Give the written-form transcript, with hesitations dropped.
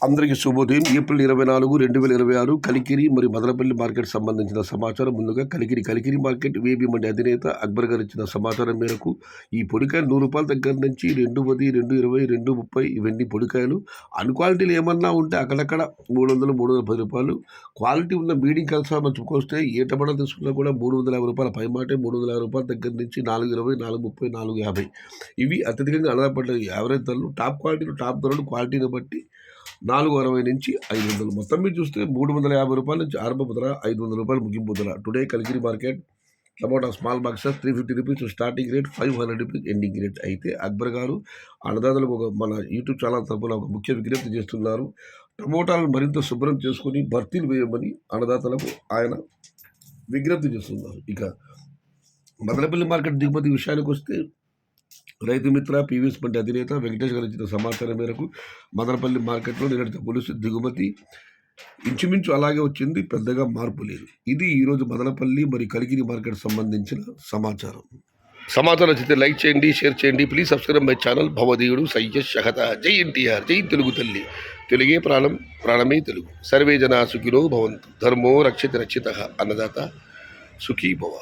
అందరికీ శుభోదయం. ఏప్రిల్ 24, 2026 కలికిరి మరియు మదనపల్లి మార్కెట్ సంబంధించిన సమాచారం. ముందుగా కలికిరి మార్కెట్ వేబీ మండి అధినేత అక్బర్ గారు ఇచ్చిన సమాచారం మేరకు ఈ పొడికాయలు ₹100 దగ్గర నుంచి 210, 220, 230 ఇవన్నీ పొడికాయలు. అన్క్వాలిటీలు ఏమన్నా ఉంటే అక్కడక్కడ ₹300, ₹310. క్వాలిటీ ఉన్న మీడియం కలిసి మంచుకొస్తే ఏ టమాటా తీసుకున్నా కూడా ₹350 పైమాటే. ₹350 దగ్గర నుంచి 420, 430, 450 ఇవి అత్యధికంగా ఆధారపడ్డ యావరేజ్ ధరలు. టాప్ క్వాలిటీలు టాప్ ధరలు క్వాలిటీని బట్టి 460 నుంచి 500. మొత్తం మీద చూస్తే ₹350 నుంచి ఆరంభపు ధర, ₹500 ముగింపు ధర. Today Kalikiri market tomato small boxes ₹350 starting rate, ₹500 ending rate. అయితే అక్బర్ గారు అన్నదాతలకు మన యూట్యూబ్ ఛానల్ తరపున ఒక ముఖ్య విజ్ఞప్తి చేస్తున్నారు. టమోటాలను మరింత శుభ్రం చేసుకుని భర్తీలు వేయమని అన్నదాతలకు ఆయన విజ్ఞప్తి చేస్తున్నారు. ఇక మదనపల్లి మార్కెట్ దిగుమతి విషయానికి వస్తే రైతు మిత్ర పీవీఎస్ మండి అధినేత వెంకటేష్ గారు ఇచ్చిన సమాచారం మేరకు మదనపల్లి మార్కెట్లో నిన్నటితో పోలిస్తే దిగుమతి ఇంచుమించు అలాగే వచ్చింది, పెద్దగా మార్పు లేదు. ఇది ఈరోజు మదనపల్లి మరియు కలికిరి మార్కెట్ సంబంధించిన సమాచారం. సమాచారం నచ్చితే లైక్ చేయండి, షేర్ చేయండి. Please subscribe my channel. భవదీయుడు సయ్యద్ షహత. జై ఎన్టీఆర్, జై తెలుగు తల్లి. తెలుగే ప్రాణం, ప్రాణమే తెలుగు. సర్వే జనా సుఖినో భవంతు. ధర్మో రక్షిత రక్షిత. అన్నదాత సుఖీ భవ.